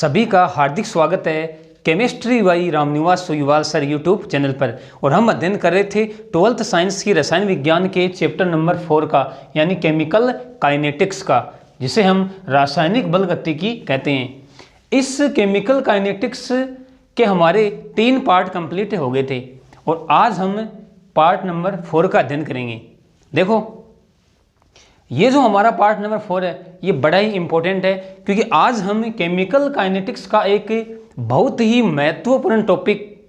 सभी का हार्दिक स्वागत है chemistry by Ramniwas Soiwal sir YouTube channel पर। और हम अध्ययन कर रहे थे 12th साइंस की रसायन विज्ञान के चैप्टर नंबर 4 का, यानी केमिकल काइनेटिक्स का, जिसे हम रासायनिक बल गतिकी कहते हैं। इस केमिकल काइनेटिक्स के हमारे 3 पार्ट कंप्लीट हो गए थे और आज हम पार्ट नंबर 4 का अध्ययन करेंगे। देखो, ये जो हमारा पार्ट नंबर 4 है ये बड़ा ही इंपॉर्टेंट है, क्योंकि आज हम केमिकल काइनेटिक्स का एक बहुत ही महत्वपूर्ण टॉपिक,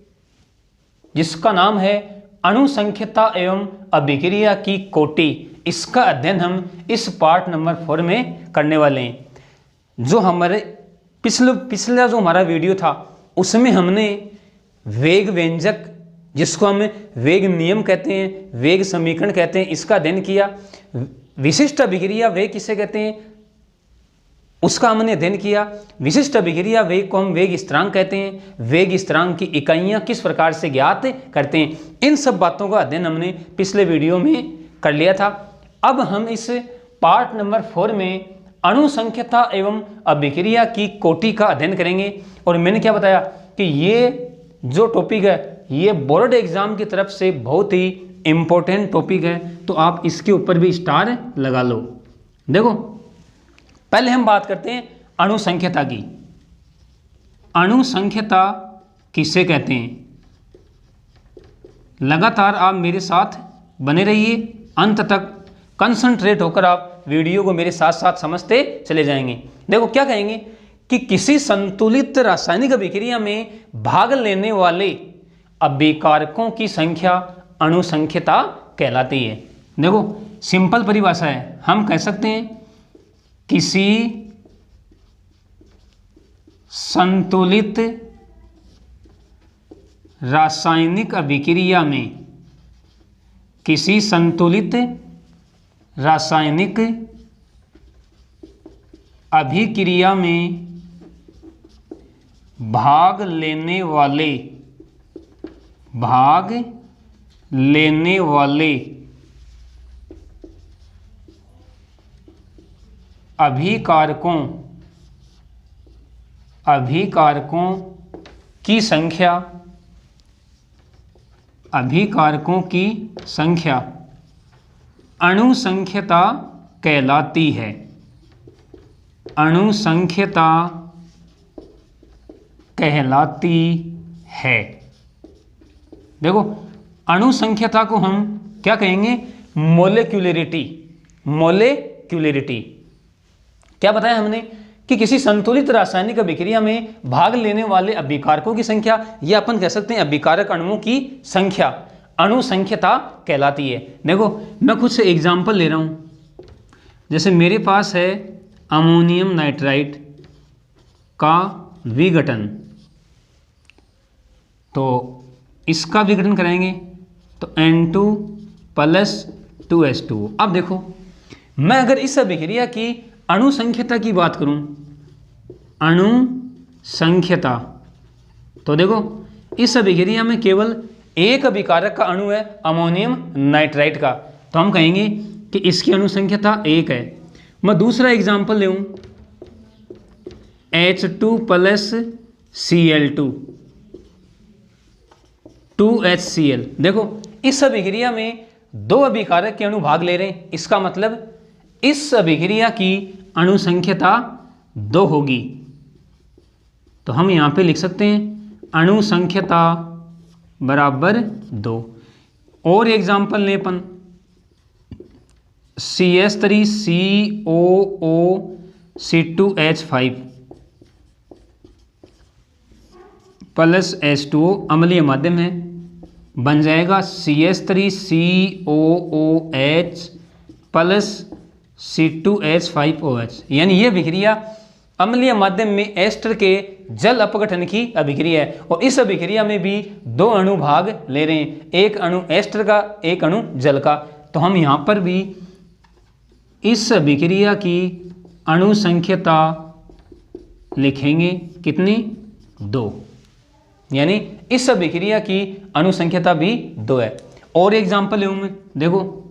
जिसका नाम है अणुसंख्यता एवं अभिक्रिया की कोटि, इसका अध्ययन हम इस पार्ट नंबर 4 में करने वाले हैं। जो हमारे पिछला जो हमारा वीडियो था उसमें हमने वेग व्यंजक, जिसको हम वेग नियम कहते हैं, वेग समीकरण कहते हैं, इसका अध्ययन किया। विशिष्ट अभिक्रिया वेग किसे कहते हैं उसका हमने अध्ययन किया। विशिष्ट अभिक्रिया वेग को हम वेग स्थिरांक कहते हैं। वेग स्थिरांक की इकाइयां किस प्रकार से ज्ञात करते हैं, इन सब बातों का अध्ययन हमने पिछले वीडियो में कर लिया था। अब हम इस पार्ट नंबर 4 में अणुसंख्यता एवं अभिक्रिया की कोटि का अध्ययन करेंगे। और मैंने क्या बताया कि ये जो टॉपिक है ये बोर्ड एग्जाम की तरफ से बहुत ही इंपॉर्टेंट टॉपिक है, तो आप इसके ऊपर भी स्टार लगा लो। देखो, पहले हम बात करते हैं अणुसंख्यता की। अणुसंख्यता किसे कहते हैं? लगातार आप मेरे साथ बने रहिए, अंत तक कंसंट्रेट होकर आप वीडियो को मेरे साथ साथ समझते चले जाएंगे। देखो, क्या कहेंगे कि किसी संतुलित रासायनिक अभिक्रिया में भाग लेने वाले अभिकारकों की संख्या अणुसंख्यता कहलाती है। देखो, सिंपल परिभाषा है, हम कह सकते हैं किसी संतुलित रासायनिक अभिक्रिया में, किसी संतुलित रासायनिक अभिक्रिया में भाग लेने वाले अभिकारकों की संख्या अणुसंख्यता कहलाती है। अणुसंख्यता कहलाती है। देखो, अणुसंख्यता को हम क्या कहेंगे? मोलेक्युलरिटी। मोलेक्युलरिटी क्या बताया हमने कि किसी संतुलित रासायनिक अभिक्रिया में भाग लेने वाले अभिकारकों की संख्या, या अपन कह सकते हैं अभिकारक अणुओं की संख्या, अणुसंख्यता कहलाती है। देखो, मैं कुछ एग्जाम्पल ले रहा हूं। जैसे मेरे पास है अमोनियम नाइट्राइट का विघटन, तो इसका विघटन कराएंगे तो N2 + 2H2O। अब देखो, मैं अगर इस अभिक्रिया की अणुसंख्यता की बात करूं, अणुसंख्यता, तो देखो इस अभिक्रिया में केवल एक अभिकारक का अणु है, अमोनियम नाइट्राइट का, तो हम कहेंगे कि इसकी अणुसंख्यता 1 है। मैं दूसरा एग्जाम्पल लूं, H2 + Cl2 2HCl। देखो, इस अभिक्रिया में 2 अभिकारक के अणु भाग ले रहे हैं, इसका मतलब इस अभिक्रिया की अणुसंख्यता 2 होगी। तो हम यहां पे लिख सकते हैं अणुसंख्यता बराबर 2। और एग्जाम्पल लें अपन, CS3COO C2H5 + H2O अम्लीय माध्यम है, बन जाएगा CS3COOH + C2H5OH। यानी यह अभिक्रिया अम्लीय माध्यम में एस्टर के जल अपघटन की अभिक्रिया है, और इस अभिक्रिया में भी 2 अणु भाग ले रहे हैं, एक अणु एस्टर का, एक अणु जल का। तो हम यहां पर भी इस अभिक्रिया की अणुसंख्यता लिखेंगे कितनी? 2। यानी इस अभिक्रिया की अणुसंख्यता भी 2 है। और एग्जाम्पल लूँ मैं, देखो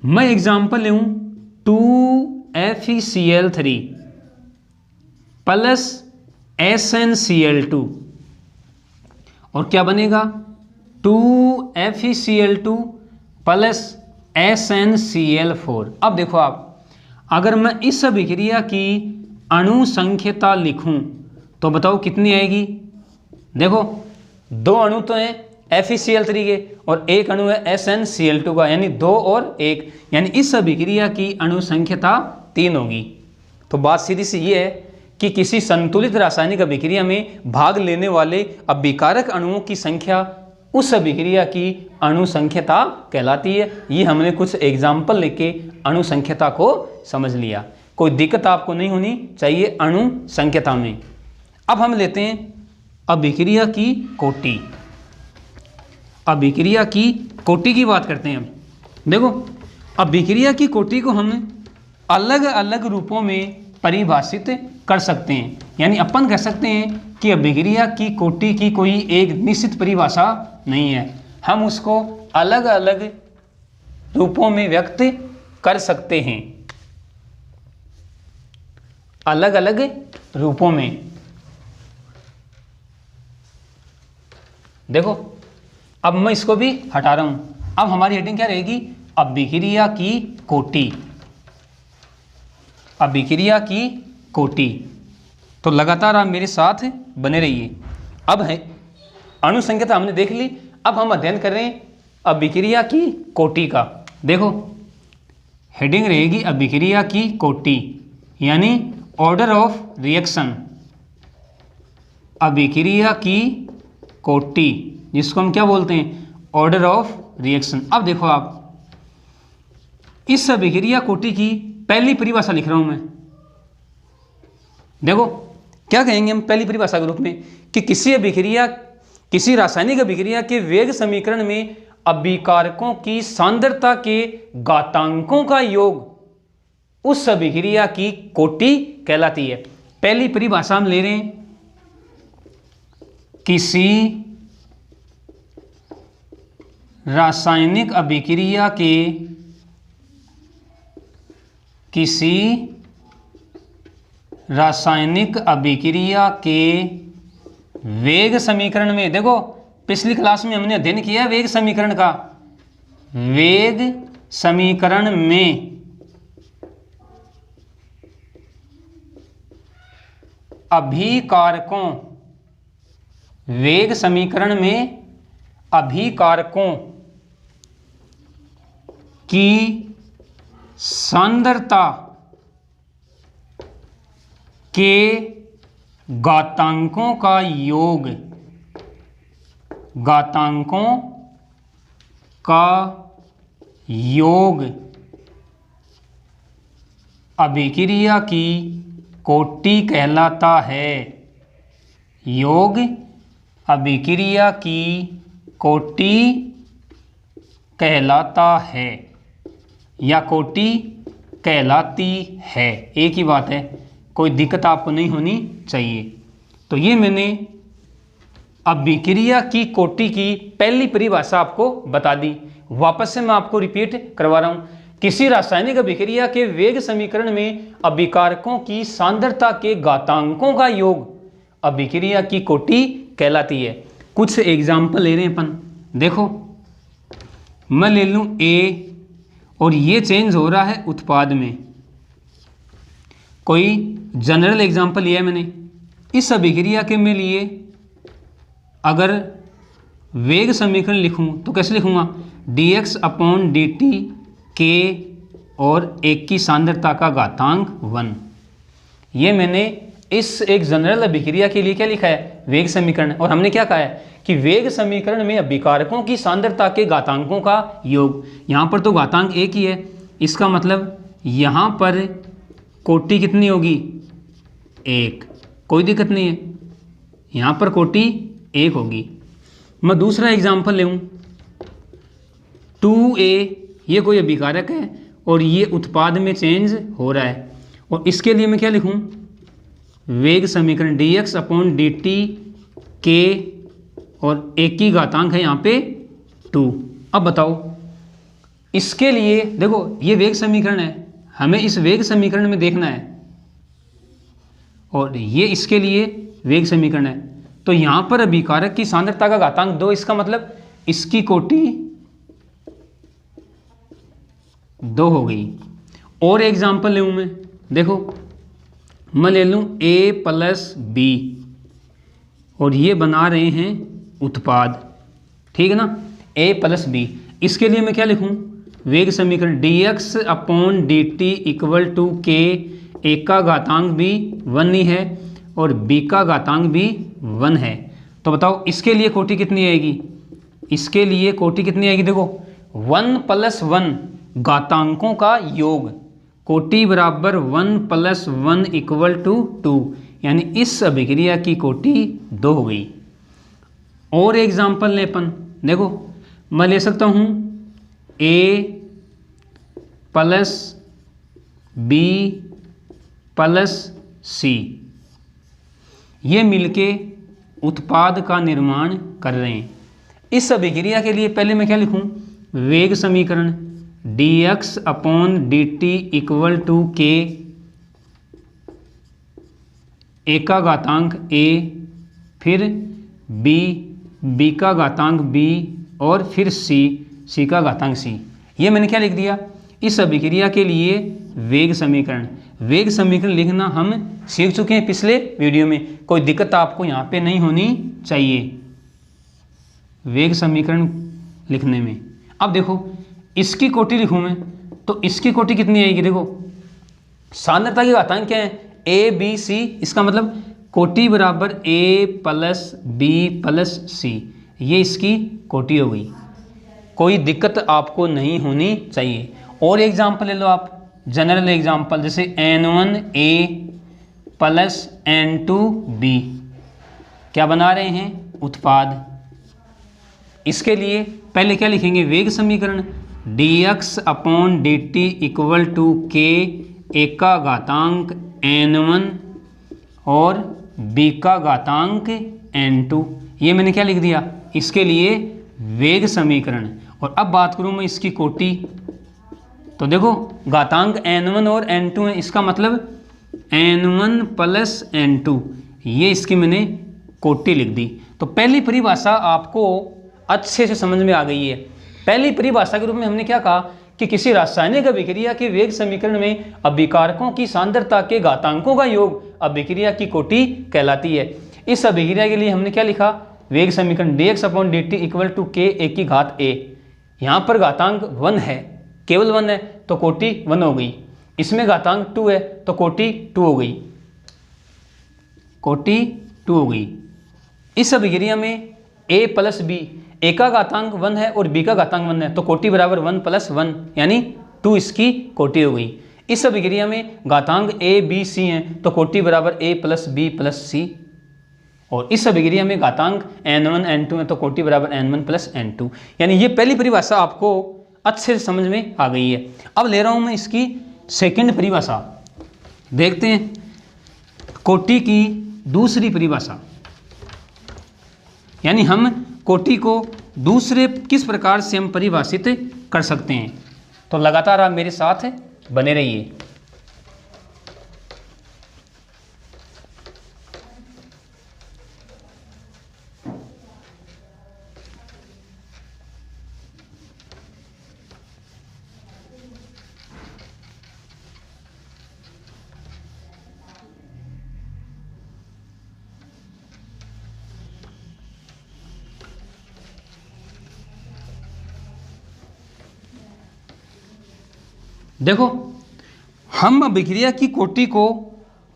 मैं एग्जाम्पल लूँ 2FeCl3 प्लस SnCl2 और क्या बनेगा 2FeCl2 प्लस SnCl4। अब देखो आप, अगर मैं इस अभिक्रिया की अणु संख्यता लिखूं तो बताओ कितनी आएगी। देखो दो अणु तो हैं FeCl3 के और एक अणु है SnCl2 का, यानी 2 और 1, यानी इस अभिक्रिया की अणु संख्यता 3 होगी। तो बात सीधी सी ये है कि किसी संतुलित रासायनिक अभिक्रिया में भाग लेने वाले अभिकारक अणुओं की संख्या उस अभिक्रिया की अणु संख्यता कहलाती है। ये हमने कुछ एग्जाम्पल लेके अणु संख्यता को समझ लिया। कोई दिक्कत आपको नहीं होनी चाहिए अणु संख्यता में। अब हम लेते हैं अभिक्रिया की कोटि। अभिक्रिया की कोटि की बात करते हैं। अब देखो अभिक्रिया की कोटि को हम अलग अलग रूपों में परिभाषित कर सकते हैं, यानी अपन कह सकते हैं कि अभिक्रिया की कोटि की कोई एक निश्चित परिभाषा नहीं है, हम उसको अलग अलग रूपों में व्यक्त कर सकते हैं, अलग अलग रूपों में। देखो अब मैं इसको भी हटा रहा हूं, अब हमारी हेडिंग क्या रहेगी, अभिक्रिया की कोटि। अभिक्रिया की कोटि। तो लगातार आप मेरे साथ बने रहिए। अब है अणु संख्यता हमने देख ली, अब हम अध्ययन कर रहे हैं अभिक्रिया की कोटि का। देखो हेडिंग रहेगी अभिक्रिया की कोटि, यानी ऑर्डर ऑफ रिएक्शन। अभिक्रिया की कोटि जिसको हम क्या बोलते हैं, ऑर्डर ऑफ रिएक्शन। अब देखो आप इस अभिक्रिया कोटि की पहली परिभाषा लिख रहा हूं मैं। देखो क्या कहेंगे हम पहली परिभाषा के रूप में कि किसी रासायनिक अभिक्रिया के वेग समीकरण में अभिकारकों की सांद्रता के घातांकों का योग उस अभिक्रिया की कोटि कहलाती है। पहली परिभाषा हम ले रहे हैं, किसी रासायनिक अभिक्रिया के वेग समीकरण में। देखो पिछली क्लास में हमने अध्ययन किया वेग समीकरण का। वेग समीकरण में अभिकारकों, वेग समीकरण में अभिकारकों की सांद्रता के घातांकों का योग, घातांकों का योग अभिक्रिया की कोटि कहलाता है। योग अभिक्रिया की कोटि कहलाता है या कोटि कहलाती है, एक ही बात है, कोई दिक्कत आपको नहीं होनी चाहिए। तो ये मैंने अभिक्रिया की कोटि की पहली परिभाषा आपको बता दी। वापस से मैं आपको रिपीट करवा रहा हूँ, किसी रासायनिक अभिक्रिया के वेग समीकरण में अभिकारकों की सांद्रता के घातांकों का योग अभिक्रिया की कोटि कहलाती है। कुछ एग्जाम्पल ले रहे हैं अपन। देखो मैं ले लूँ A और ये चेंज हो रहा है उत्पाद में। कोई जनरल एग्जाम्पल लिया है मैंने। इस अभिक्रिया के में लिए अगर वेग समीकरण लिखूं तो कैसे लिखूंगा, dx/dt k और एक की सांद्रता का घातांक 1। ये मैंने इस एक जनरल अभिक्रिया के लिए क्या लिखा है, वेग समीकरण। और हमने क्या कहा है कि वेग समीकरण में अभिकारकों की सांद्रता के घातांकों का योग। यहाँ पर तो घातांक एक ही है, इसका मतलब यहाँ पर कोटि कितनी होगी, 1, कोई दिक्कत नहीं है, यहाँ पर कोटि 1 होगी। मैं दूसरा एग्जाम्पल लेऊँ, 2A, ये कोई अभिकारक है और ये उत्पाद में चेंज हो रहा है, और इसके लिए मैं क्या लिखूँ, वेग समीकरण dx/dt k और एक की घातांक है यहाँ पे 2। अब बताओ इसके लिए, देखो ये वेग समीकरण है, हमें इस वेग समीकरण में देखना है, और ये इसके लिए वेग समीकरण है। तो यहाँ पर अभिकारक की सांद्रता का घातांक 2, इसका मतलब इसकी कोटि 2 हो गई। और एग्जाम्पल लूँ मैं, देखो मैं ले लूँ A प्लस B और ये बना रहे हैं उत्पाद, ठीक है ना, A प्लस B। इसके लिए मैं क्या लिखूँ, वेग समीकरण dx upon dt equal to k, A का घातांक भी 1 ही है और B का घातांक भी 1 है। तो बताओ इसके लिए कोटि कितनी आएगी, इसके लिए कोटि कितनी आएगी, देखो 1 प्लस 1 घातांकों का योग, कोटि बराबर 1 प्लस 1 इक्वल टू 2, यानी इस अभिक्रिया की कोटि 2 हो गई। और एग्जाम्पल ले अपन, देखो मैं ले सकता हूँ A plus B plus C, ये मिलके उत्पाद का निर्माण कर रहे हैं। इस अभिक्रिया के लिए पहले मैं क्या लिखूं, वेग समीकरण dx upon dt equal to k, A का घातांक A, फिर B का घातांक B और फिर C का घातांक C। ये मैंने क्या लिख दिया, इस अभिक्रिया के लिए वेग समीकरण। वेग समीकरण लिखना हम सीख चुके हैं पिछले वीडियो में, कोई दिक्कत आपको यहाँ पे नहीं होनी चाहिए वेग समीकरण लिखने में। अब देखो इसकी कोटि लिखूँ मैं, तो इसकी कोटि कितनी आएगी, देखो सांद्रता के घातांक क्या है A B C, इसका मतलब कोटि बराबर A plus B plus C, ये इसकी कोटि हो गई। कोई दिक्कत आपको नहीं होनी चाहिए। और एग्जाम्पल ले लो आप, जनरल एग्जाम्पल, जैसे N1A प्लस N2B, क्या बना रहे हैं, उत्पाद। इसके लिए पहले क्या लिखेंगे, वेग समीकरण dx upon dt equal to k, A का घातांक N1 और B का घातांक N2, ये मैंने क्या लिख दिया, इसके लिए वेग समीकरण। और अब बात करूँ मैं इसकी कोटि, तो देखो घातांक N1 और N2 है, इसका मतलब N1 प्लस N2, ये इसकी मैंने कोटि लिख दी। तो पहली परिभाषा आपको अच्छे से समझ में आ गई है। पहली परिभाषा के रूप में हमने क्या कहा कि किसी रासायनिक अभिक्रिया के वेग समीकरण में अभिकारकों की सांद्रता के घातांकों का योग अभिक्रिया की कोटि कहलाती है। इस अभिक्रिया के लिए हमने क्या लिखा, वेग समीकरण dx upon dt equal to k A की घात A। यहाँ पर घातांक 1 है, केवल 1 है तो कोटि 1 हो गई, इसमें घातांक 2 है तो कोटि 2 हो गई, कोटि 2 हो गई। इस अभिक्रिया में A प्लस B, A का घातांक 1 है और B का घातांक 1 है तो कोटि बराबर 1 प्लस 1 यानी 2, इसकी कोटि हो गई। इस अभिक्रिया में घातांक A B C हैं तो कोटि बराबर A plus B plus C, और इस अभिक्रिया में घातांक N1 N2 है तो कोटि बराबर N1 प्लस N2। यानी ये पहली परिभाषा आपको अच्छे से समझ में आ गई है। अब ले रहा हूँ मैं इसकी सेकंड परिभाषा, देखते हैं कोटि की दूसरी परिभाषा, यानी हम कोटि को दूसरे किस प्रकार से हम परिभाषित कर सकते हैं। तो लगातार आप मेरे साथ बने रहिए। देखो हम अभिक्रिया की कोटि को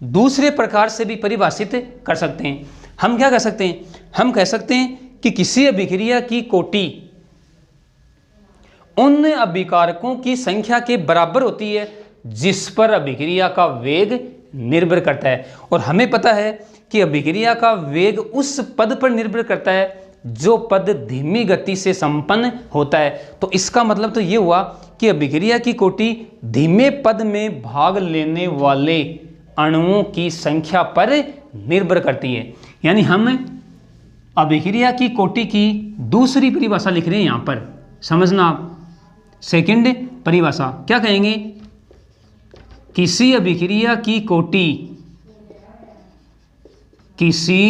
दूसरे प्रकार से भी परिभाषित कर सकते हैं। हम क्या कह सकते हैं, हम कह सकते हैं कि किसी अभिक्रिया की कोटि उन अभिकारकों की संख्या के बराबर होती है जिस पर अभिक्रिया का वेग निर्भर करता है। और हमें पता है कि अभिक्रिया का वेग उस पद पर निर्भर करता है जो पद धीमी गति से संपन्न होता है। तो इसका मतलब तो ये हुआ कि अभिक्रिया की कोटि धीमे पद में भाग लेने वाले अणुओं की संख्या पर निर्भर करती है। यानी हम अभिक्रिया की कोटि की दूसरी परिभाषा लिख रहे हैं, यहाँ पर समझना आप। सेकंड परिभाषा क्या कहेंगे, किसी अभिक्रिया की कोटि किसी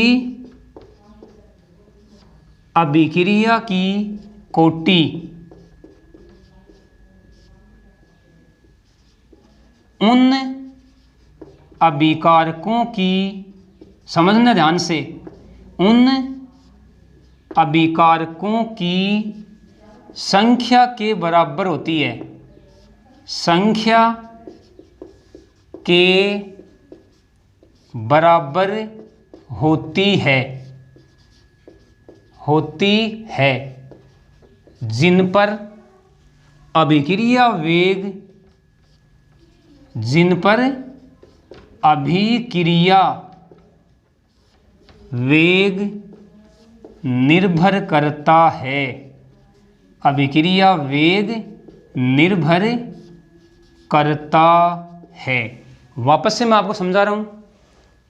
अभिक्रिया की कोटि उन अभिकारकों की, समझना ध्यान से, उन अभिकारकों की संख्या के बराबर होती है, संख्या के बराबर होती है जिन पर अभिक्रिया वेग निर्भर करता है, अभिक्रिया वेग निर्भर करता है। वापस से मैं आपको समझा रहा हूं,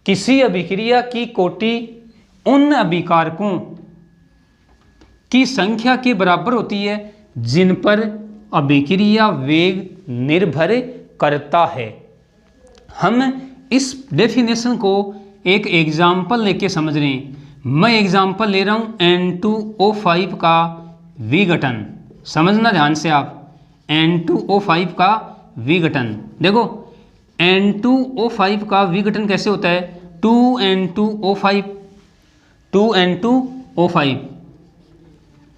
किसी अभिक्रिया की कोटि उन अभिकारकों की संख्या के बराबर होती है जिन पर अभिक्रिया वेग निर्भर करता है। हम इस डेफिनेशन को एक एग्जाम्पल लेके समझ रहे हैं। मैं एग्जाम्पल ले रहा हूं N2O5 का विघटन, समझना ध्यान से आप, N2O5 का विघटन। देखो N2O5 का विघटन कैसे होता है, 2N2O5, 2N2O5,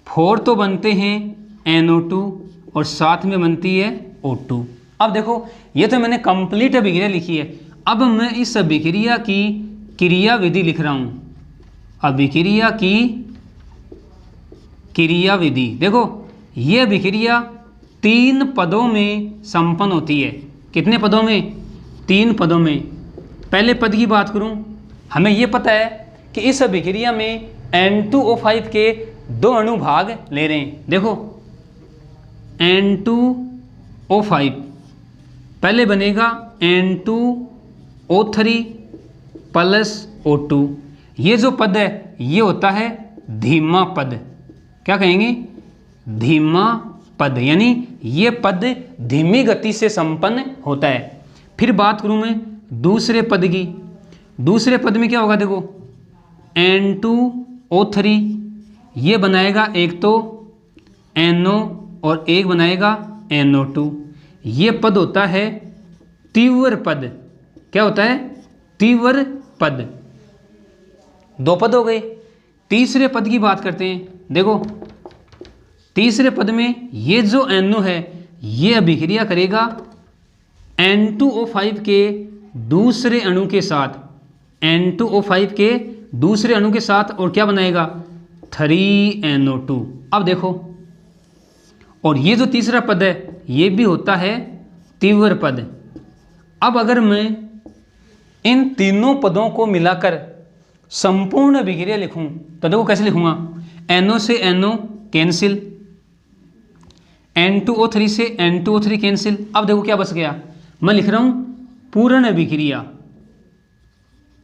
4 तो बनते हैं NO2 और साथ में बनती है O2। अब देखो ये तो मैंने कंप्लीट अभिक्रिया लिखी है, अब मैं इस अभिक्रिया की क्रिया विधि लिख रहा हूं, अभिक्रिया की क्रिया विधि। देखो ये अभिक्रिया 3 पदों में संपन्न होती है। कितने पदों में? 3 पदों में। पहले पद की बात करूं, हमें ये पता है कि इस अभिक्रिया में N2O5 के 2 अणु भाग ले रहे हैं। देखो N2O5 पहले बनेगा N2O3 प्लस O2। ये जो पद है ये होता है धीमा पद। क्या कहेंगे? धीमा पद, यानी ये पद धीमी गति से संपन्न होता है। फिर बात करूं मैं दूसरे पद की, दूसरे पद में क्या होगा? देखो N2O3 ये बनाएगा एक तो NO और एक बनाएगा NO2। ये पद होता है तीव्र पद। क्या होता है? तीव्र पद। 2 पद हो गए। तीसरे पद की बात करते हैं। देखो तीसरे पद में ये जो NO है ये अभिक्रिया करेगा N2O5 के दूसरे अणु के साथ, N2O5 के दूसरे अणु के साथ, और क्या बनाएगा? 3NO2। अब देखो, और ये जो तीसरा पद है ये भी होता है तीव्र पद। अब अगर मैं इन तीनों पदों को मिलाकर संपूर्ण अभिक्रिया लिखूं तो देखो कैसे लिखूंगा? NO से NO कैंसिल, N2O3 से N2O3 कैंसिल। अब देखो क्या बच गया? मैं लिख रहा हूं पूर्ण अभिक्रिया,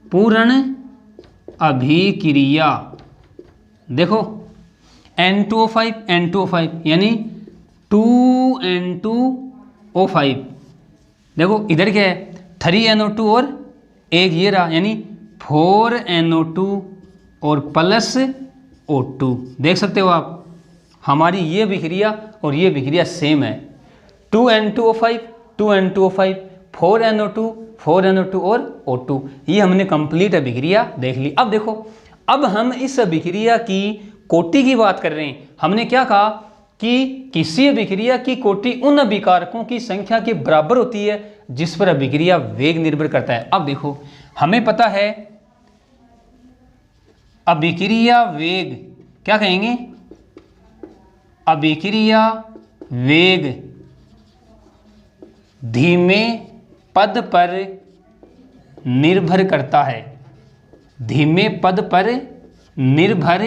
पूर्ण अभिक्रिया। देखो N2O5 N2O5 यानी 2N2O5। देखो इधर क्या है? 3NO2 और एक ये रहा, यानी 4NO2 और प्लस O2। देख सकते हो आप, हमारी ये अभिक्रिया और ये अभिक्रिया सेम है। 2N2O5 2N2O5, 4NO2 4NO2 और O2। ये हमने कंप्लीट अभिक्रिया देख ली। अब देखो, अब हम इस अभिक्रिया की कोटि की बात कर रहे हैं। हमने क्या कहा कि किसी अभिक्रिया की कोटि उन अभिकारकों की संख्या के बराबर होती है जिस पर अभिक्रिया वेग निर्भर करता है। अब देखो हमें पता है अभिक्रिया वेग, क्या कहेंगे? अभिक्रिया वेग धीमे पद पर निर्भर करता है, धीमे पद पर निर्भर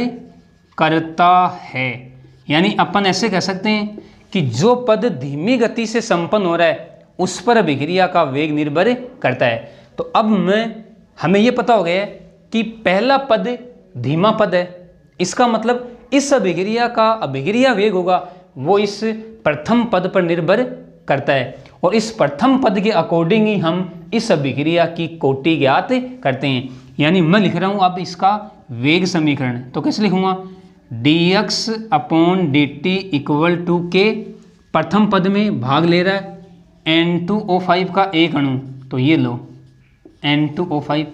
करता है। यानी अपन ऐसे कह सकते हैं कि जो पद धीमी गति से संपन्न हो रहा है उस पर अभिक्रिया का वेग निर्भर करता है। तो अब हमें यह पता हो गया है कि पहला पद धीमा पद है, इसका मतलब इस अभिक्रिया का अभिक्रिया वेग होगा वो इस प्रथम पद पर निर्भर करता है, और इस प्रथम पद के अकॉर्डिंग ही हम इस अभिक्रिया की कोटि ज्ञात करते हैं। यानी मैं लिख रहा हूँ अब इसका वेग समीकरण। तो कैसे लिखूँगा, dx/dt इक्वल टू के, प्रथम पद में भाग ले रहा है N2O5 का एक अणु, तो ये लो N2O5,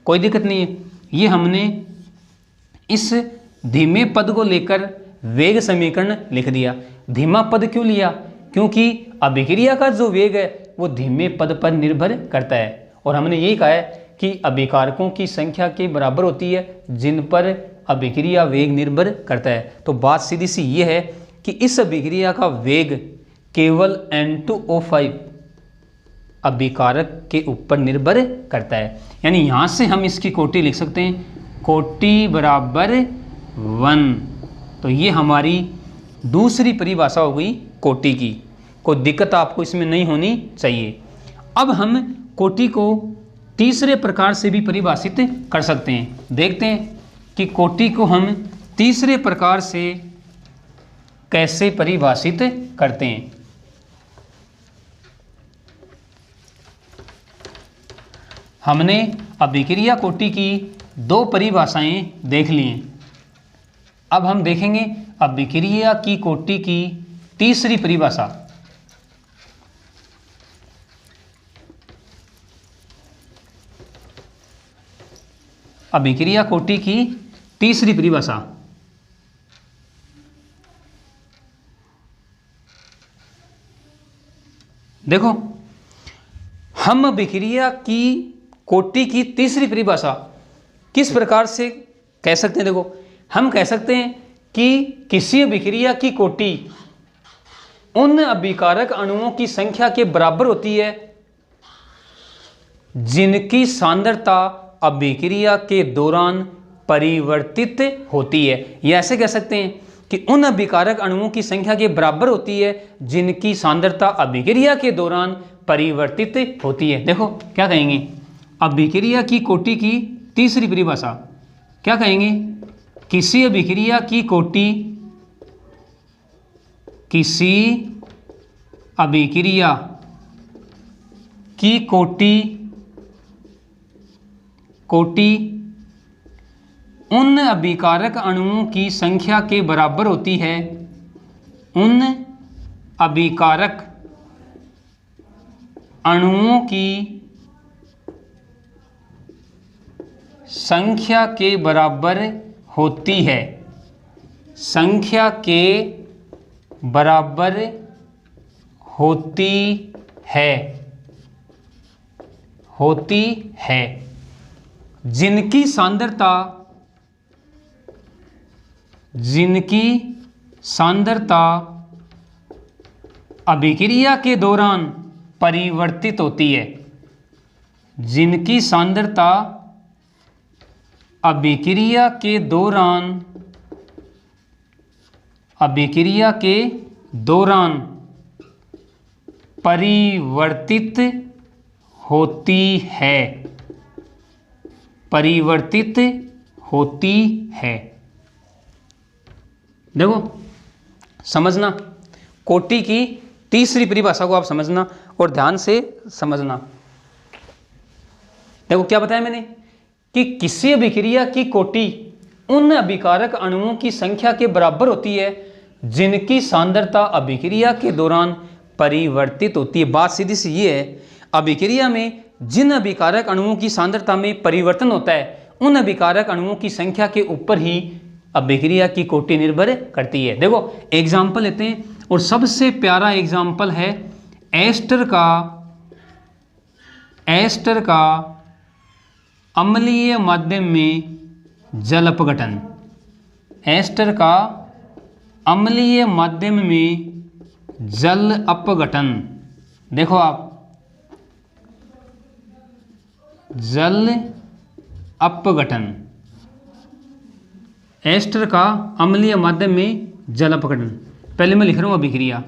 कोई दिक्कत नहीं है। ये हमने इस धीमे पद को लेकर वेग समीकरण लिख दिया। धीमा पद क्यों लिया, क्योंकि अभिक्रिया का जो वेग है वो धीमे पद पर निर्भर करता है, और हमने यही कहा है कि अभिकारकों की संख्या के बराबर होती है जिन पर अभिक्रिया वेग निर्भर करता है। तो बात सीधी सी ये है कि इस अभिक्रिया का वेग केवल N2O5 अभिकारक के ऊपर निर्भर करता है। यानी यहाँ से हम इसकी कोटि लिख सकते हैं, कोटि बराबर 1। तो ये हमारी दूसरी परिभाषा हो गई कोटि की। कोई दिक्कत आपको इसमें नहीं होनी चाहिए। अब हम कोटि को तीसरे प्रकार से भी परिभाषित कर सकते हैं। देखते हैं कि कोटि को हम तीसरे प्रकार से कैसे परिभाषित करते हैं। हमने अभिक्रिया कोटि की दो परिभाषाएं देख ली हैं। अब हम देखेंगे अभिक्रिया की कोटि की तीसरी परिभाषा। अभिक्रिया कोटि की तीसरी परिभाषा, देखो हम अभिक्रिया की कोटि की तीसरी परिभाषा किस प्रकार से कह सकते हैं। देखो हम कह सकते हैं कि किसी अभिक्रिया की कोटि उन अभिकारक अणुओं की संख्या के बराबर होती है जिनकी सांद्रता अभिक्रिया के दौरान परिवर्तित होती है। या ऐसे कह सकते हैं कि उन अभिकारक अणुओं की संख्या के बराबर होती है जिनकी सांद्रता अभिक्रिया के दौरान परिवर्तित होती है। देखो क्या कहेंगे, अभिक्रिया की कोटि की तीसरी परिभाषा क्या कहेंगे, किसी अभिक्रिया की कोटि, किसी अभिक्रिया की कोटि उन अभिकारक अणुओं की संख्या के बराबर होती है, उन अभिकारक अणुओं की संख्या के बराबर होती है, संख्या के बराबर होती है जिनकी सांद्रता अभिक्रिया के दौरान परिवर्तित होती है, जिनकी सांद्रता अभिक्रिया के दौरान परिवर्तित होती है। देखो समझना, कोटि की तीसरी परिभाषा को आप समझना और ध्यान से समझना। देखो क्या बताया मैंने कि किसी अभिक्रिया की कोटि उन अभिकारक अणुओं की संख्या के बराबर होती है जिनकी सांद्रता अभिक्रिया के दौरान परिवर्तित होती है। बात सीधी सी ये है, अभिक्रिया में जिन अभिकारक अणुओं की सांद्रता में परिवर्तन होता है उन अभिकारक अणुओं की संख्या के ऊपर ही अभिक्रिया की कोटि निर्भर करती है। देखो एग्जाम्पल लेते हैं, और सबसे प्यारा एग्जाम्पल है एस्टर का अम्लीय माध्यम में जल अपघटन। एस्टर का अम्लीय माध्यम में जल अपघटन, देखो आप जल अपघटन, एस्टर का अम्लीय माध्यम में जल अपघटन। पहले मैं लिख रहा हूँ अभिक्रिया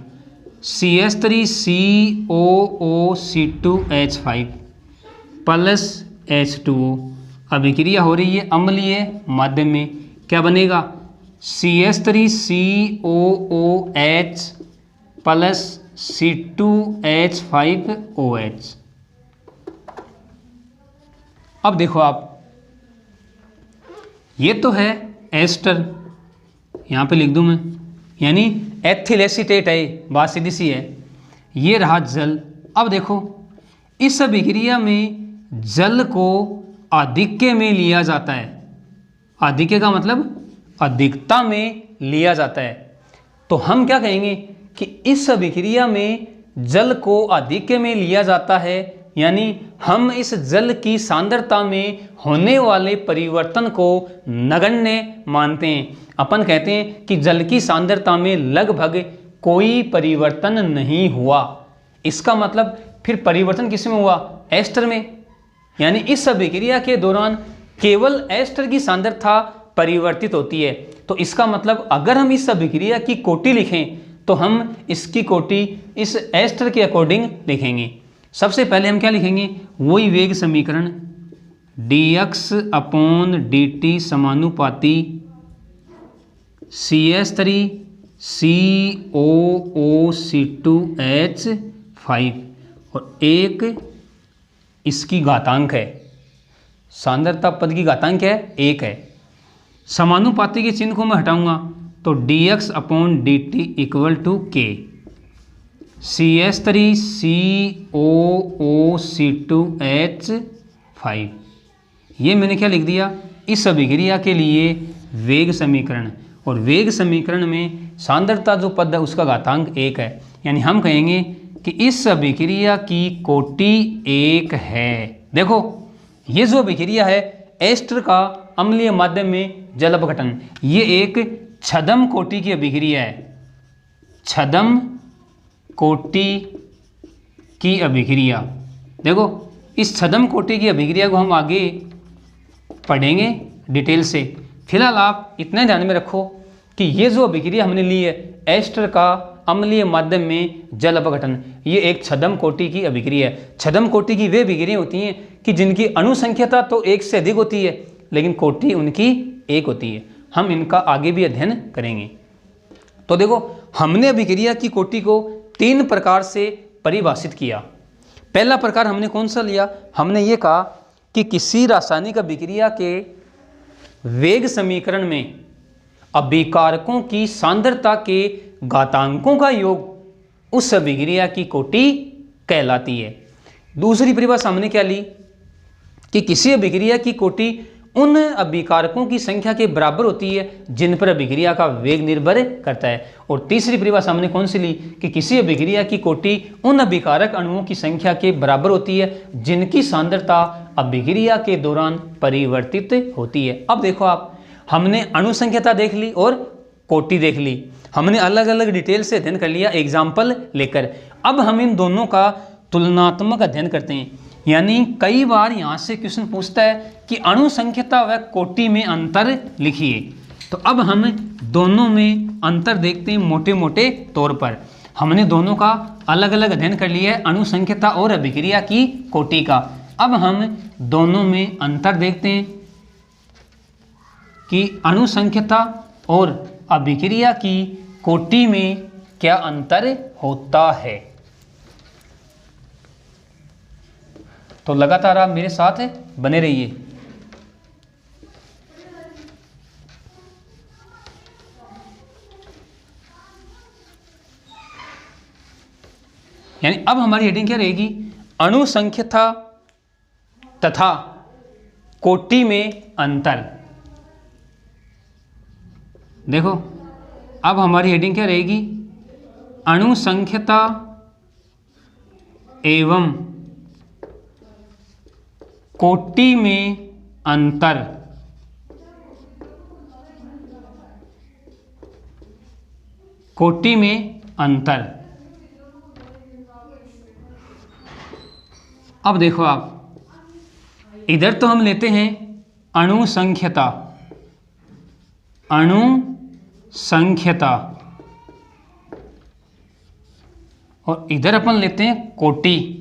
CH3COOC2H5 प्लस H2O, अभिक्रिया हो रही है अम्लीय माध्यम में, क्या बनेगा CH3COOH प्लस C2H5OH। अब देखो आप, ये तो है एस्टर, यहाँ पे लिख दूँ मैं, यानी एथिल एसीटेट है, बात सीधी सी है। ये रहा जल। अब देखो इस अभिक्रिया में जल को आधिक्य में लिया जाता है। आधिक्य का मतलब अधिकता में लिया जाता है। तो हम क्या कहेंगे कि इस अभिक्रिया में जल को आधिक्य में लिया जाता है, यानी हम इस जल की सांद्रता में होने वाले परिवर्तन को नगण्य मानते हैं। अपन कहते हैं कि जल की सांद्रता में लगभग कोई परिवर्तन नहीं हुआ। इसका मतलब फिर परिवर्तन किसमें हुआ? एस्टर में। यानी इस अभिक्रिया के दौरान केवल एस्टर की सांद्रता परिवर्तित होती है। तो इसका मतलब अगर हम इस अभिक्रिया की कोटि लिखें तो हम इसकी कोटि इस एस्टर के अकॉर्डिंग लिखेंगे। सबसे पहले हम क्या लिखेंगे? वही वेग समीकरण dx/dt समानुपाती CH3 COOC2H5 और एक इसकी घातांक है, सांद्रता पद की घातांक है 1 है। समानुपाती के चिन्ह को मैं हटाऊंगा तो dx/dt = K CH3 COOC2H5। ये मैंने क्या लिख दिया? इस अभिक्रिया के लिए वेग समीकरण। और वेग समीकरण में सांद्रता जो पद है उसका घातांक 1 है, यानी हम कहेंगे कि इस अभिक्रिया की कोटि 1 है। देखो ये जो अभिक्रिया है एस्टर का अम्लीय माध्यम में जल अपघटन, ये एक छद्म कोटि की अभिक्रिया है। छद्म कोटि की अभिक्रिया। देखो इस छद्म कोटि की अभिक्रिया को हम आगे पढ़ेंगे डिटेल से। फिलहाल आप इतना ध्यान में रखो कि ये जो अभिक्रिया हमने ली है एस्टर का अम्लीय माध्यम में जल अपघटन, ये एक छद्म कोटि की अभिक्रिया है। छद्म कोटि की वे अभिक्रियाएं होती हैं कि जिनकी अणुसंख्यता तो 1 से अधिक होती है लेकिन कोटि उनकी 1 होती है। हम इनका आगे भी अध्ययन करेंगे। तो देखो हमने अभिक्रिया की कोटि को 3 प्रकार से परिभाषित किया। पहला प्रकार हमने कौन सा लिया? हमने ये कहा कि किसी रासायनिक अभिक्रिया के वेग समीकरण में अभिकारकों की सांद्रता के घातांकों का योग उस अभिक्रिया की कोटि कहलाती है। दूसरी परिभाषा हमने क्या ली कि किसी अभिक्रिया की कोटि उन अभिकारकों की संख्या के बराबर होती है जिन पर अभिक्रिया का वेग निर्भर करता है। और तीसरी परिभाषा हमने कौन सी ली कि किसी अभिक्रिया की कोटि उन अभिकारक अणुओं की संख्या के बराबर होती है जिनकी सांद्रता अभिक्रिया के दौरान परिवर्तित होती है। अब देखो आप, हमने अणुसंख्यता देख ली और कोटि देख ली, हमने अलग अलग डिटेल से अध्ययन कर लिया एग्जाम्पल लेकर। अब हम इन दोनों का तुलनात्मक अध्ययन करते हैं। यानी कई बार यहाँ से क्वेश्चन पूछता है कि अणुसंख्यता व कोटि में अंतर लिखिए। तो अब हम दोनों में अंतर देखते हैं मोटे मोटे तौर पर। हमने दोनों का अलग अलग अध्ययन कर लिया है, अणुसंख्यता और अभिक्रिया की कोटि का। अब हम दोनों में अंतर देखते हैं कि अणुसंख्यता और अभिक्रिया की कोटि में क्या अंतर होता है। तो लगातार आप मेरे साथ बने रहिए। यानी अब हमारी हेडिंग क्या रहेगी? अणुसंख्यता तथा कोटि में अंतर। देखो अब हमारी हेडिंग क्या रहेगी? अणुसंख्यता एवं कोटि में अंतर। कोटि में अंतर। अब देखो आप, इधर तो हम लेते हैं अणुसंख्यता, अणुसंख्यता, और इधर अपन लेते हैं कोटि।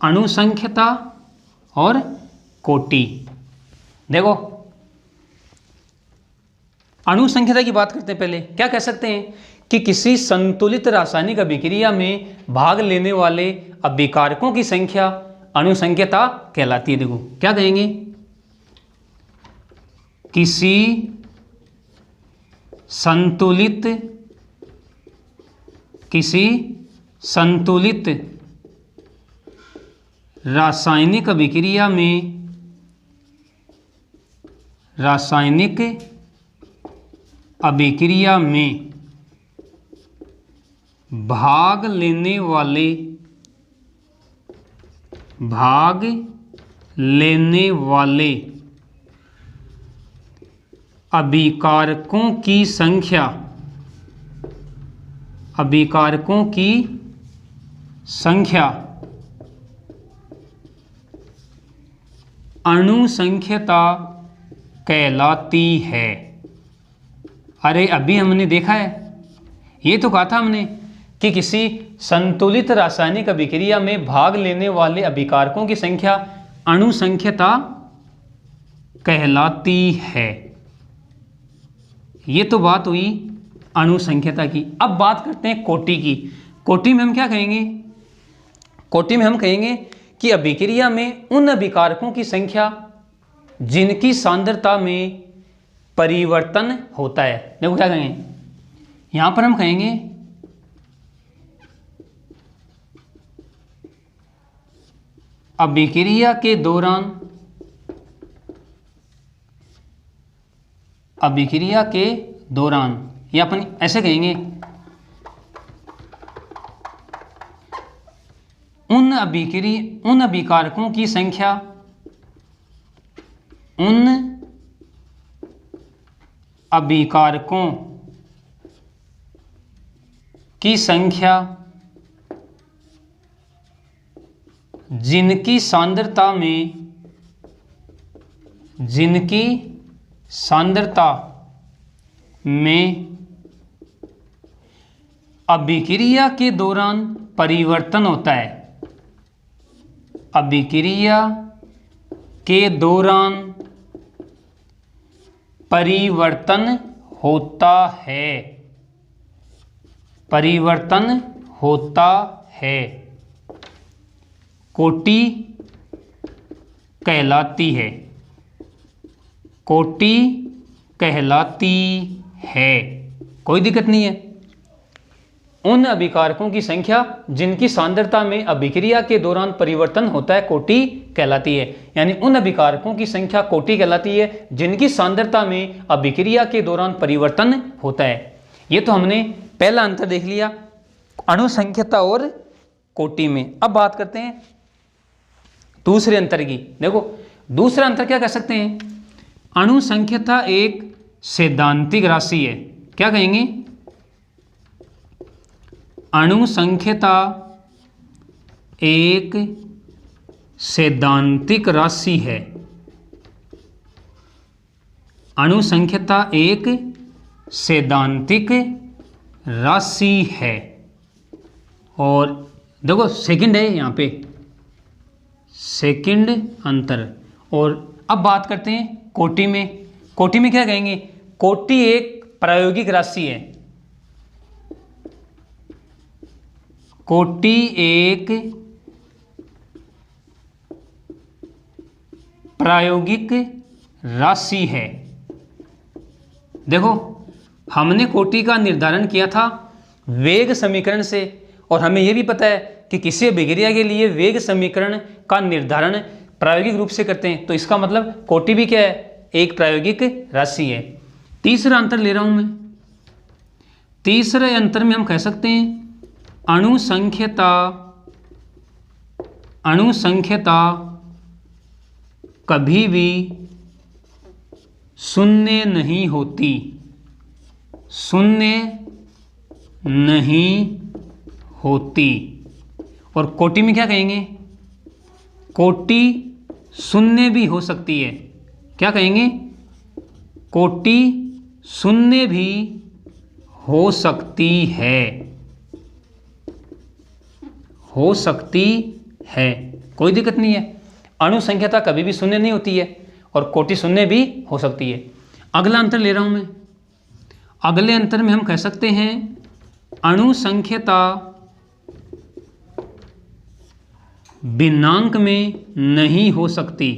अणुसंख्यता और कोटि। देखो अणुसंख्यता की बात करते हैं। पहले क्या कह सकते हैं कि किसी संतुलित रासायनिक अभिक्रिया में भाग लेने वाले अभिकारकों की संख्या अणुसंख्यता कहलाती है। देखो क्या कहेंगे, किसी संतुलित रासायनिक अभिक्रिया में भाग लेने वाले अभिकारकों की संख्या अणुसंख्यता कहलाती है। अरे अभी हमने देखा है, ये तो कहा था हमने कि किसी संतुलित रासायनिक अभिक्रिया में भाग लेने वाले अभिकारकों की संख्या अणुसंख्यता कहलाती है। ये तो बात हुई अणुसंख्यता की। अब बात करते हैं कोटि की। कोटि में हम क्या कहेंगे, कोटि में हम कहेंगे कि अभिक्रिया में उन अभिकारकों की संख्या जिनकी सांद्रता में परिवर्तन होता है। देखो क्या कहेंगे, यहां पर हम कहेंगे अभिक्रिया के दौरान या अपन ऐसे कहेंगे उन अभिकारकों की संख्या जिनकी सांद्रता में अभिक्रिया के दौरान परिवर्तन होता है। अभिक्रिया के दौरान परिवर्तन होता है, कोटि कहलाती है। कोई दिक्कत नहीं है। उन अभिकारकों की संख्या जिनकी सांद्रता में अभिक्रिया के दौरान परिवर्तन होता है कोटि कहलाती है। यानी उन अभिकारकों की संख्या कोटि कहलाती है जिनकी सांद्रता में अभिक्रिया के दौरान परिवर्तन होता है। ये तो हमने पहला अंतर देख लिया अणुसंख्यता और कोटि में। अब बात करते हैं दूसरे अंतर की। देखो दूसरा अंतर क्या कह सकते हैं, अणुसंख्यता एक सैद्धांतिक राशि है। क्या कहेंगे, अणुसंख्यता एक सैद्धांतिक राशि है। अणुसंख्यता एक सैद्धांतिक राशि है। और देखो सेकंड है यहाँ पे, सेकंड अंतर। और अब बात करते हैं कोटि में। कोटि में क्या कहेंगे, कोटि एक प्रायोगिक राशि है। कोटि एक प्रायोगिक राशि है। देखो हमने कोटि का निर्धारण किया था वेग समीकरण से, और हमें यह भी पता है कि किसी अभिक्रिया के लिए वेग समीकरण का निर्धारण प्रायोगिक रूप से करते हैं। तो इसका मतलब कोटि भी क्या है, एक प्रायोगिक राशि है। तीसरा अंतर ले रहा हूं मैं। तीसरे अंतर में हम कह सकते हैं अणुसंख्यता कभी भी शून्य नहीं होती। और कोटि में क्या कहेंगे, कोटि शून्य भी हो सकती है। क्या कहेंगे, कोटि शून्य भी हो सकती है। कोई दिक्कत नहीं है। अणुसंख्यता कभी भी शून्य नहीं होती है और कोटि शून्य भी हो सकती है। अगला अंतर ले रहा हूं मैं। अगले अंतर में हम कह सकते हैं अणुसंख्यता भिन्नांक में नहीं हो सकती,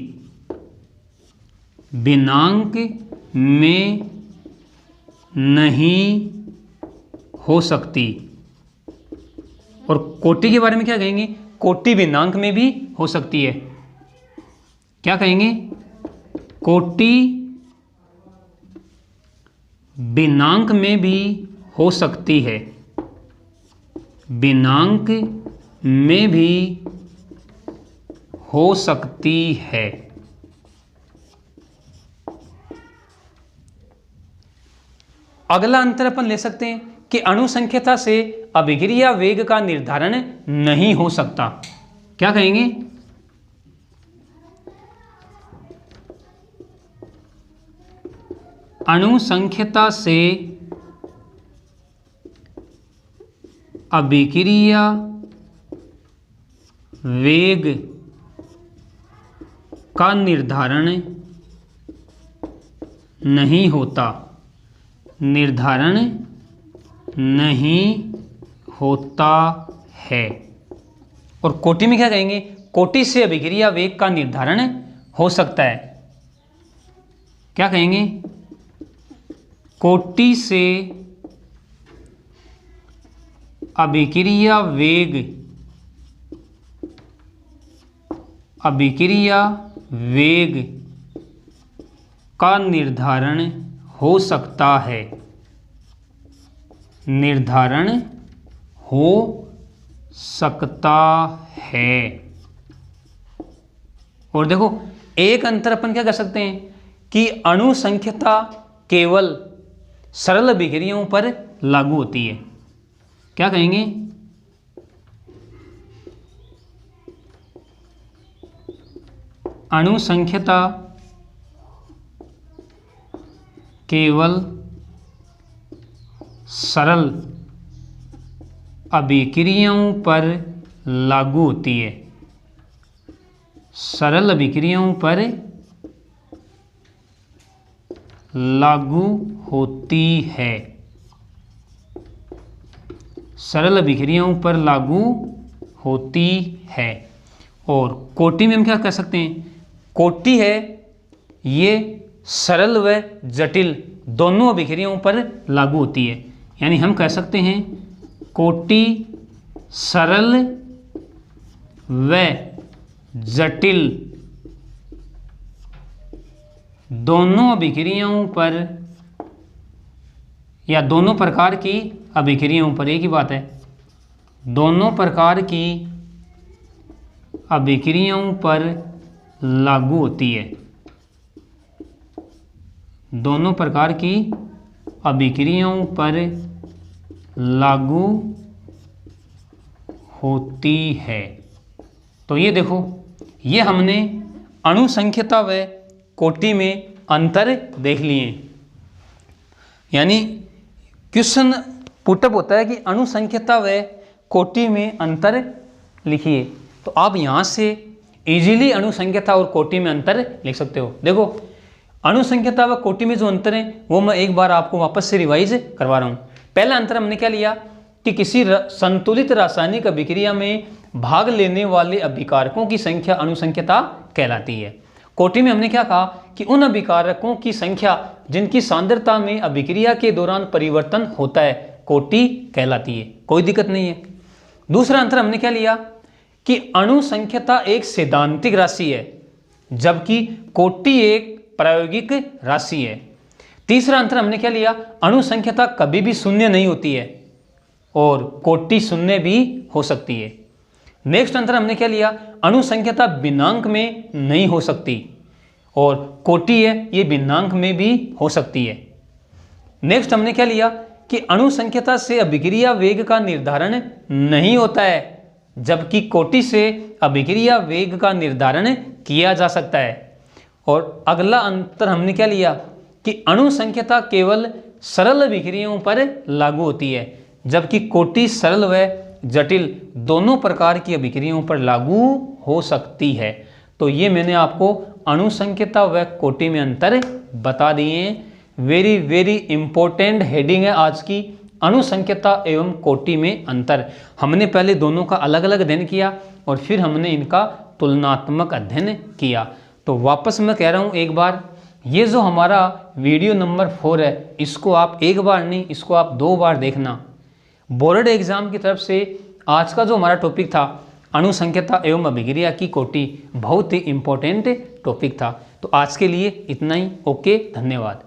भिन्नांक में नहीं हो सकती। और कोटि के बारे में क्या कहेंगे? कोटि भिन्नांक में भी हो सकती है। क्या कहेंगे? कोटि भिन्नांक में भी हो सकती है, भिन्नांक में भी हो सकती है। अगला अंतर अपन ले सकते हैं कि अणुसंख्यता से अभिक्रिया वेग का निर्धारण नहीं हो सकता। क्या कहेंगे? अणुसंख्यता से अभिक्रिया वेग का निर्धारण नहीं होता, निर्धारण नहीं होता है। और कोटि में क्या कहेंगे? कोटि से अभिक्रिया वेग का निर्धारण हो सकता है। क्या कहेंगे? कोटि से अभिक्रिया वेग, अभिक्रिया वेग का निर्धारण हो सकता है, निर्धारण हो सकता है। और देखो एक अंतर अपन क्या कर सकते हैं कि अणुसंख्यता केवल सरल अभिक्रियाओं पर लागू होती है। क्या कहेंगे? अणुसंख्यता केवल सरल अभिक्रियाओं पर लागू होती है, सरल अभिक्रियाओं पर लागू होती है, सरल अभिक्रियाओं पर लागू होती है। और कोटि में हम क्या कर सकते हैं? कोटि है ये सरल व जटिल दोनों अभिक्रियाओं पर लागू होती है। यानी हम कह सकते हैं कोटि सरल व जटिल दोनों अभिक्रियाओं पर या दोनों प्रकार की अभिक्रियाओं पर, एक ही बात है, दोनों प्रकार की अभिक्रियाओं पर लागू होती है, दोनों प्रकार की अभिक्रियाओं पर लागू होती है। तो ये देखो, ये हमने अणुसंख्यता व कोटि में अंतर देख लिए। यानी क्वेश्चन पुटअप होता है कि अणुसंख्यता व कोटि में अंतर लिखिए, तो आप यहाँ से इजीली अणुसंख्यता और कोटि में अंतर लिख सकते हो। देखो अणुसंख्यता व कोटि में जो अंतर है वो मैं एक बार आपको वापस से रिवाइज करवा रहा हूँ। पहला अंतर हमने क्या लिया कि किसी संतुलित रासायनिक अभिक्रिया में भाग लेने वाले अभिकारकों की संख्या अणुसंख्यता कहलाती है। कोटि में हमने क्या कहा कि उन अभिकारकों की संख्या जिनकी सांद्रता में अभिक्रिया के दौरान परिवर्तन होता है कोटि कहलाती है। कोई दिक्कत नहीं है। दूसरा अंतर हमने क्या लिया कि अणुसंख्यता एक सैद्धांतिक राशि है जबकि कोटि एक प्रायोगिक राशि है। तीसरा अंतर हमने क्या लिया, अणुसंख्यता कभी भी शून्य नहीं होती है और कोटि शून्य भी हो सकती है। नेक्स्ट अंतर हमने क्या लिया, अणुसंख्यता भिन्नांक में नहीं हो सकती और कोटि है ये भिन्नांक में भी हो सकती है। नेक्स्ट हमने क्या लिया कि अणुसंख्यता से अभिक्रिया वेग का निर्धारण नहीं होता है जबकि कोटि से अभिक्रिया वेग का निर्धारण किया जा सकता है। और अगला अंतर हमने क्या लिया कि अणुसंख्यता केवल सरल अभिक्रियाओं पर लागू होती है जबकि कोटि सरल व जटिल दोनों प्रकार की अभिक्रियाओं पर लागू हो सकती है। तो ये मैंने आपको अणुसंख्यता व कोटि में अंतर बता दिए हैं। वेरी वेरी इंपॉर्टेंट हेडिंग है आज की अणुसंख्यता एवं कोटि में अंतर। हमने पहले दोनों का अलग अलग अध्ययन किया और फिर हमने इनका तुलनात्मक अध्ययन किया। तो वापस मैं कह रहा हूँ एक बार, ये जो हमारा वीडियो नंबर 4 है, इसको आप एक बार नहीं, इसको आप 2 बार देखना। बोर्ड एग्जाम की तरफ से आज का जो हमारा टॉपिक था अणुसंख्यता एवं अभिक्रिया की कोटि, बहुत ही इंपॉर्टेंट टॉपिक था। तो आज के लिए इतना ही। ओके, धन्यवाद।